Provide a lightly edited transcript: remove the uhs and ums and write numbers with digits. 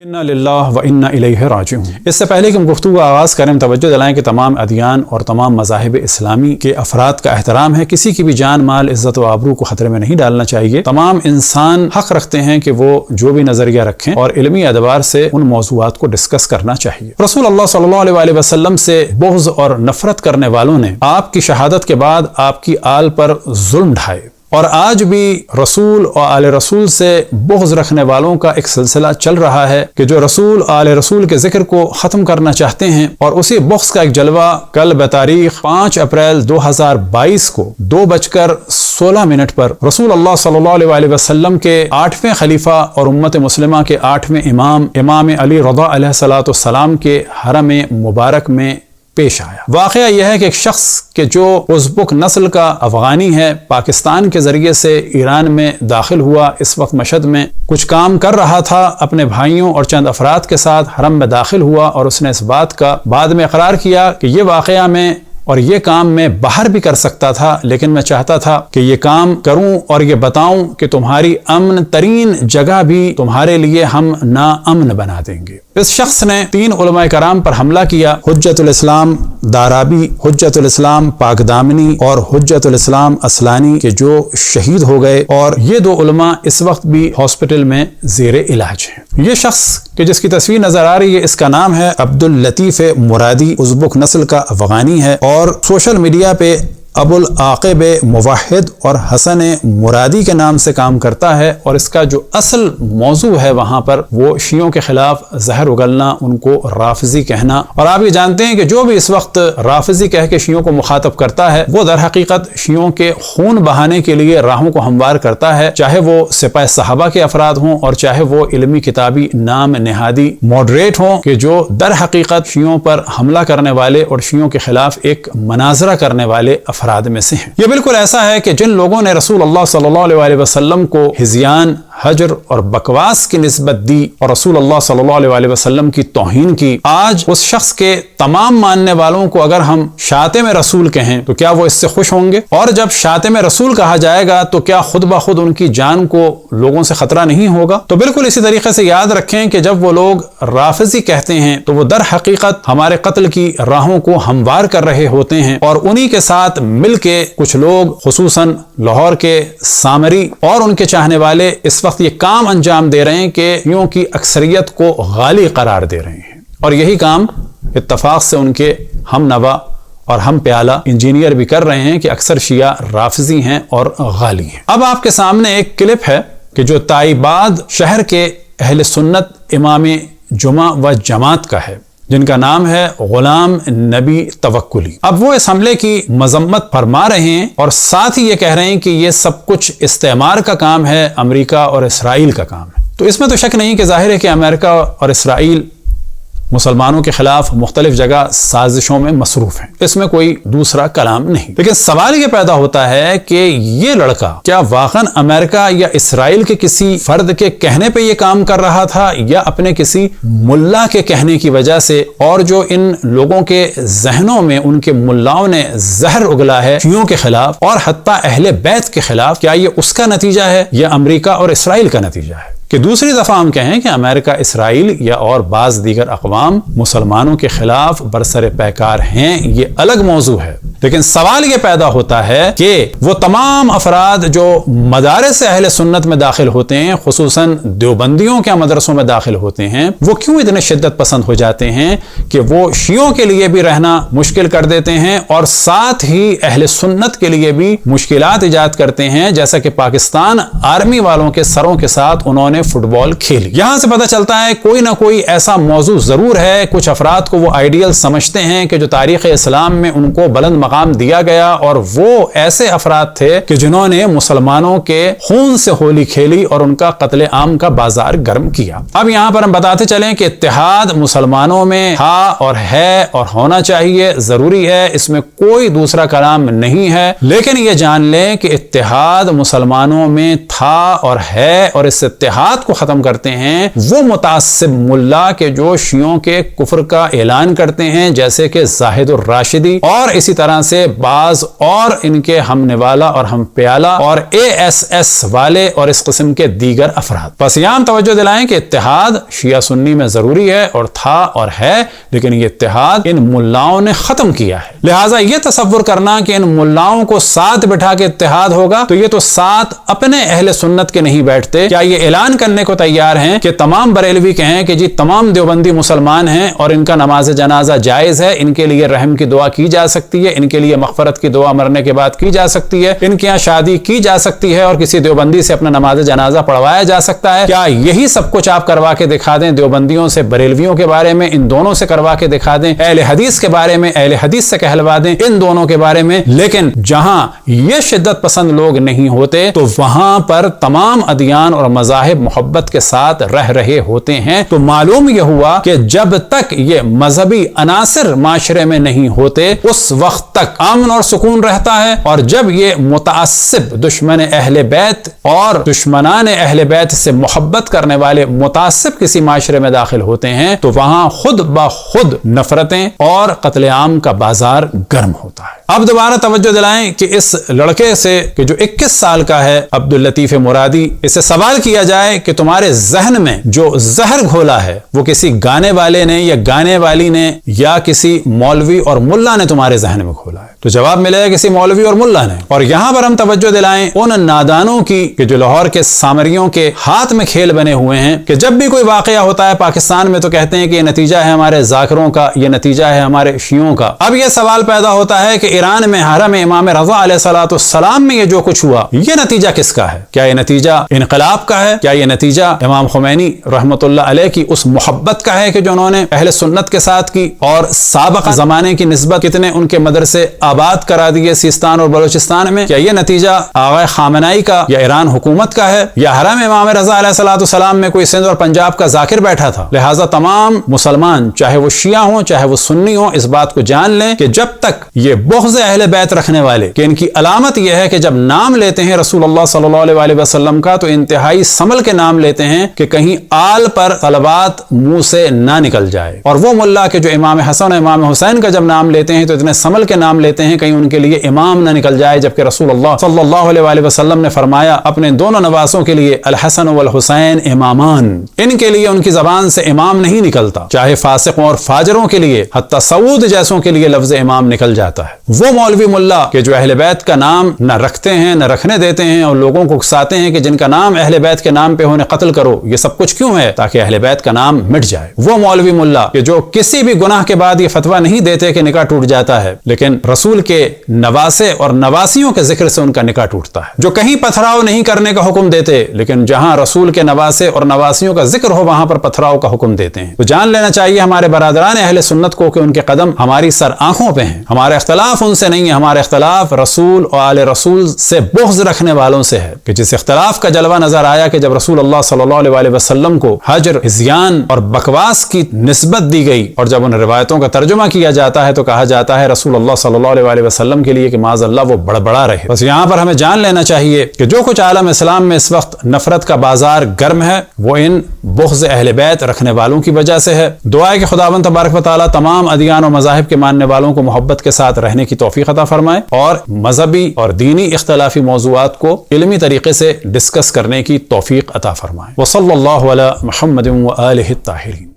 انا للہ و انا الیہ راجعون۔ اس سے پہلے کہ ہم گفتگو آغاز کریں، توجہ دلائیں کہ تمام ادیان اور تمام مذاہب اسلامی کے افراد کا احترام ہے، کسی کی بھی جان مال عزت و آبرو کو خطرے میں نہیں ڈالنا چاہیے۔ تمام انسان حق رکھتے ہیں کہ وہ جو بھی نظریہ رکھیں اور علمی اعتبار سے ان موضوعات کو ڈسکس کرنا چاہیے۔ رسول اللہ صلی اللہ علیہ وسلم سے بغض اور نفرت کرنے والوں نے آپ کی شہادت کے بعد آپ کی آل پر ظلم ڈھائے، اور آج بھی رسول اور آل رسول سے بغض رکھنے والوں کا ایک سلسلہ چل رہا ہے کہ جو رسول آل رسول کے ذکر کو ختم کرنا چاہتے ہیں، اور اسی بغض کا ایک جلوہ کل بتاریخ 5 اپریل 2022 کو 2:16 پر رسول اللہ صلی اللہ علیہ وسلم کے 8ویں خلیفہ اور امت مسلمہ کے 8ویں امام علی رضا علیہ الصلوۃ والسلام کے حرم مبارک میں پیش آیا۔ واقعہ یہ ہے کہ ایک شخص کہ جو ازبک نسل کا افغانی ہے، پاکستان کے ذریعے سے ایران میں داخل ہوا، اس وقت مشہد میں کچھ کام کر رہا تھا، اپنے بھائیوں اور چند افراد کے ساتھ حرم میں داخل ہوا، اور اس نے اس بات کا بعد میں اقرار کیا کہ یہ واقعہ میں اور یہ کام میں باہر بھی کر سکتا تھا، لیکن میں چاہتا تھا کہ یہ کام کروں اور یہ بتاؤں کہ تمہاری امن ترین جگہ بھی تمہارے لیے ہم ناامن بنا دیں گے۔ اس شخص نے 3 علماء کرام پر حملہ کیا، حجت الاسلام دارابی، حجت الاسلام پاکدامنی اور حجت الاسلام اصلانی کے جو شہید ہو گئے، اور یہ 2 علماء اس وقت بھی ہاسپٹل میں زیر علاج ہیں۔ یہ شخص کہ جس کی تصویر نظر آ رہی ہے، اس کا نام ہے عبداللطیف مرادی، ازبک نسل کا افغانی ہے، اور سوشل میڈیا پہ ابو العاقب موحد اور حسن مرادی کے نام سے کام کرتا ہے، اور اس کا جو اصل موضوع ہے وہاں پر وہ شیعوں کے خلاف زہر اگلنا، ان کو رافضی کہنا، اور آپ یہ جانتے ہیں کہ جو بھی اس وقت رافضی کہہ کے شیعوں کو مخاطب کرتا ہے وہ در حقیقت شیعوں کے خون بہانے کے لیے راہوں کو ہموار کرتا ہے، چاہے وہ سپاہ صحابہ کے افراد ہوں اور چاہے وہ علمی کتابی نام نہادی ماڈریٹ ہوں، کہ جو در حقیقت شیعوں پر حملہ کرنے والے اور شیعوں کے خلاف ایک مناظرہ کرنے والے افراد میں سے ہیں۔ یہ بالکل ایسا ہے کہ جن لوگوں نے رسول اللہ صلی اللہ علیہ وسلم کو ہذیان، حجر اور بکواس کی نسبت دی اور رسول اللہ صلی اللہ علیہ وسلم کی توہین کی، آج اس شخص کے تمام ماننے والوں کو اگر ہم شاتم رسول کہیں تو کیا وہ اس سے خوش ہوں گے؟ اور جب شاتم رسول کہا جائے گا تو کیا خود بخود ان کی جان کو لوگوں سے خطرہ نہیں ہوگا؟ تو بالکل اسی طریقے سے یاد رکھیں کہ جب وہ لوگ رافضی کہتے ہیں تو وہ در حقیقت ہمارے قتل کی راہوں کو ہموار کر رہے ہوتے ہیں، اور انہی کے ساتھ مل کے کچھ لوگ خصوصاً لاہور کے سامری اور ان کے چاہنے والے اس وقت یہ کام انجام دے رہے ہیں کہ شیعوں کی اکثریت کو غالی قرار دے رہے ہیں، اور یہی کام اتفاق سے ان کے ہم نوا اور ہم پیالہ انجینئر بھی کر رہے ہیں کہ اکثر شیعہ رافضی ہیں اور غالی ہیں۔ اب آپ کے سامنے ایک کلپ ہے کہ جو تائیباد شہر کے اہل سنت امام جمعہ و جماعت کا ہے، جن کا نام ہے غلام نبی توکلی۔ اب وہ اس حملے کی مذمت فرما رہے ہیں اور ساتھ ہی یہ کہہ رہے ہیں کہ یہ سب کچھ استعمار کا کام ہے، امریکہ اور اسرائیل کا کام ہے۔ تو اس میں تو شک نہیں کہ ظاہر ہے کہ امریکہ اور اسرائیل مسلمانوں کے خلاف مختلف جگہ سازشوں میں مصروف ہیں، اس میں کوئی دوسرا کلام نہیں، لیکن سوال یہ پیدا ہوتا ہے کہ یہ لڑکا کیا واقعاً امریکہ یا اسرائیل کے کسی فرد کے کہنے پہ یہ کام کر رہا تھا، یا اپنے کسی ملا کے کہنے کی وجہ سے، اور جو ان لوگوں کے ذہنوں میں ان کے ملاؤں نے زہر اگلا ہے شیعوں کے خلاف اور حتیٰ اہل بیت کے خلاف، کیا یہ اس کا نتیجہ ہے یا امریکہ اور اسرائیل کا نتیجہ ہے؟ کہ دوسری دفعہ ہم کہیں کہ امریکہ، اسرائیل یا اور بعض دیگر اقوام مسلمانوں کے خلاف برسر پیکار ہیں، یہ الگ موضوع ہے، لیکن سوال یہ پیدا ہوتا ہے کہ وہ تمام افراد جو مدارس اہل سنت میں داخل ہوتے ہیں، خصوصاً دیوبندیوں کے مدرسوں میں داخل ہوتے ہیں، وہ کیوں اتنے شدت پسند ہو جاتے ہیں کہ وہ شیعوں کے لیے بھی رہنا مشکل کر دیتے ہیں اور ساتھ ہی اہل سنت کے لیے بھی مشکلات ایجاد کرتے ہیں، جیسا کہ پاکستان آرمی والوں کے سروں کے ساتھ انہوں نے فٹ بال کھیلی۔ یہاں سے پتہ چلتا ہے کوئی نہ کوئی ایسا موضوع ضرور ہے، کچھ افراد کو وہ آئیڈیل سمجھتے ہیں کہ جو تاریخ اسلام میں ان کو بلند مقام دیا گیا، اور وہ ایسے افراد تھے کہ جنہوں نے مسلمانوں کے خون سے ہولی کھیلی اور ان کا قتل عام کا بازار گرم کیا۔ اب یہاں پر ہم بتاتے چلیں کہ اتحاد مسلمانوں میں تھا اور ہے اور ہونا چاہیے، ضروری ہے، اس میں کوئی دوسرا کلام نہیں ہے، لیکن یہ جان لیں کہ اتحاد مسلمانوں میں تھا اور ہے، اور اس اتحاد اتحاد کو ختم کرتے ہیں وہ متعصب ملا کے جو شیعوں کے کفر کا اعلان کرتے ہیں، جیسے کہ زاہد الراشدی اور اسی طرح سے بعض اور ان کے ہم نوالا اور ہم پیالہ اور ASS والے اور اس قسم کے دیگر افراد۔ بس یہاں توجہ دلائیں کہ اتحاد شیعہ سنی میں ضروری ہے اور تھا اور ہے، لیکن یہ اتحاد ان ملاؤں نے ختم کیا ہے۔ لہٰذا یہ تصور کرنا کہ ان ملاؤں کو ساتھ بٹھا کے اتحاد ہوگا، تو یہ تو ساتھ اپنے اہل سنت کے نہیں بیٹھتے۔ کیا یہ اعلان کرنے کو تیار ہیں کہ تمام بریلوی کہیں کہ جی تمام دیوبندی مسلمان ہیں اور ان کا نماز جنازہ جائز ہے، ان کے لیے رحم کی دعا کی جا سکتی ہے، ان کے لیے مغفرت کی دعا مرنے کے بعد کی جا سکتی ہے، ان کے یہاں شادی کی جا سکتی ہے اور کسی دیوبندی سے اپنا نماز جنازہ پڑھوایا جا سکتا ہے؟ کیا یہی سب کچھ آپ کروا کے دکھا دیں دیوبندیوں سے بریلویوں کے بارے میں، ان دونوں سے کروا کے دکھا دیں، اہل حدیث کے بارے میں اہل حدیث سے کہلوا دیں ان دونوں کے بارے میں؟ لیکن جہاں یہ شدت پسند لوگ نہیں ہوتے تو وہاں پر تمام ادیان اور مذاہب محبت کے ساتھ رہ رہے ہوتے ہیں۔ تو معلوم یہ ہوا کہ جب تک یہ مذہبی عناصر معاشرے میں نہیں ہوتے اس وقت تک امن اور سکون رہتا ہے، اور جب یہ متعصب دشمن اہل بیت اور دشمنان اہل بیت سے محبت کرنے والے متعصب کسی معاشرے میں داخل ہوتے ہیں تو وہاں خود بخود نفرتیں اور قتل عام کا بازار گرم ہوتا ہے۔ اب دوبارہ توجہ دلائیں کہ اس لڑکے سے کہ جو 21 سال کا ہے عبداللطیف مرادی، اسے سوال کیا جائے کہ تمہارے ذہن میں جو زہر گھولا ہے وہ کسی گانے والے نے یا گانے والی نے یا کسی مولوی اور ملا نے تمہارے ذہن میں گھولا ہے، تو جواب ملے گا کسی مولوی اور ملا نے۔ اور یہاں پر ہم توجہ دلائیں ان نادانوں کی کہ جو لاہور کے سامریوں کے ہاتھ میں کھیل بنے ہوئے ہیں کہ جب بھی کوئی واقعہ ہوتا ہے پاکستان میں تو کہتے ہیں کہ یہ نتیجہ ہے ہمارے ذاکروں کا، یہ نتیجہ ہے ہمارے شیعوں کا۔ اب یہ سوال پیدا ہوتا ہے کہ ایران میں حرم امام رضا علیہ الصلوۃ والسلام میں یہ جو کچھ ہوا یہ نتیجہ کس کا ہے؟ کیا یہ نتیجہ انقلاب کا ہے؟ کیا یہ نتیجہ امام خمینی رحمۃ اللہ علیہ کی اس محبت کا ہے کہ جو انہوں نے اہل سنت کے ساتھ کی، اور سابقہ زمانے کی نسبت کتنے ان کے مدرسے آباد کرا دیے سیستان اور بلوچستان میں؟ کیا یہ نتیجہ آغا خامنائی کا یا ایران حکومت کا ہے؟ یا حرم امام رضا علیہ الصلوۃ والسلام میں کوئی سندھ اور پنجاب کا ذاکر بیٹھا تھا؟ لہٰذا تمام مسلمان چاہے وہ شیعہ ہوں چاہے وہ سنی ہوں اس بات کو جان لیں کہ جب تک یہ بغض اہل بیت رکھنے والے کہ ان کی علامت یہ ہے کہ جب نام لیتے ہیں رسول اللہ صلی اللہ علیہ وسلم کا تو انتہائی سنبھل کے نام لیتے ہیں کہ کہیں آل پر طلبات منہ سے نہ نکل جائے، اور وہ ملا کہ جو امام حسن اور امام حسین کا جب نام لیتے ہیں تو اتنے سنبھل کے نام لیتے ہیں کہیں ان کے لیے امام نہ نکل جائے، جبکہ رسول اللہ صلی اللہ علیہ وسلم نے فرمایا اپنے دونوں نواسوں کے لیے الحسن والحسین امامان، ان کے لیے ان کی زبان سے امام نہیں نکلتا، چاہے فاسقوں اور فاجروں کے لیے حتی سعود جیسوں کے لیے لفظ امام نکل جاتا ہے۔ وہ مولوی ملا کہ جو اہل بیت کا نام نہ رکھتے ہیں نہ رکھنے دیتے ہیں اور لوگوں کو اکساتے ہیں کہ جن کا نام اہل بیت کے نام پہ انہیں قتل کرو، یہ سب کچھ کیوں ہے؟ تاکہ اہل بیت کا نام مٹ جائے۔ وہ مولوی ملا کہ جو کسی بھی گناہ کے بعد یہ فتویٰ نہیں دیتے کہ نکاح ٹوٹ جاتا ہے، لیکن رسول کے نواسے اور نواسیوں کے ذکر سے ان کا نکاح ٹوٹتا ہے، جو کہیں پتھراؤ نہیں کرنے کا حکم دیتے لیکن جہاں رسول کے نواسے اور نواسیوں کا ذکر ہو وہاں پر پتھراؤ کا حکم دیتے ہیں۔ تو جان لینا چاہیے ہمارے برادران اہل سنت کو کہ ان کے قدم ہماری سر آنکھوں پہ ہیں، ہمارا اختلاف ان سے نہیں ہے، ہمارا اختلاف رسول اور آل رسول سے بغض رکھنے والوں سے ہے۔ کہ جس اختلاف کا جلوہ نظر آیا کہ جب رسول اللہ صلی اللہ علیہ وسلم کو حجر، عصیان اور بکواس کی نسبت دی گئی، اور جب ان روایتوں کا ترجمہ کیا جاتا ہے تو کہا جاتا ہے رسول اللہ صلی اللہ علیہ وسلم کے لیے کہ معاذ اللہ وہ بڑبڑا رہے۔ بس یہاں پر ہمیں جان لینا چاہیے کہ جو کچھ عالم اسلام میں اس وقت نفرت کا بازار گرم ہے وہ ان بغض اہل بیت رکھنے والوں کی وجہ سے ہے۔ دعا ہے کہ خداوند تبارک و تعالی تمام ادیان و مذاہب کے ماننے والوں کو محبت کے ساتھ رہنے کی توفیق عطا فرمائے اور مذہبی اور دینی اختلافی موضوعات کو علمی طریقے سے ڈسکس کرنے کی توفیق عطا فرمائے۔ وصلی اللہ علی محمد و آلہ الطاہرین۔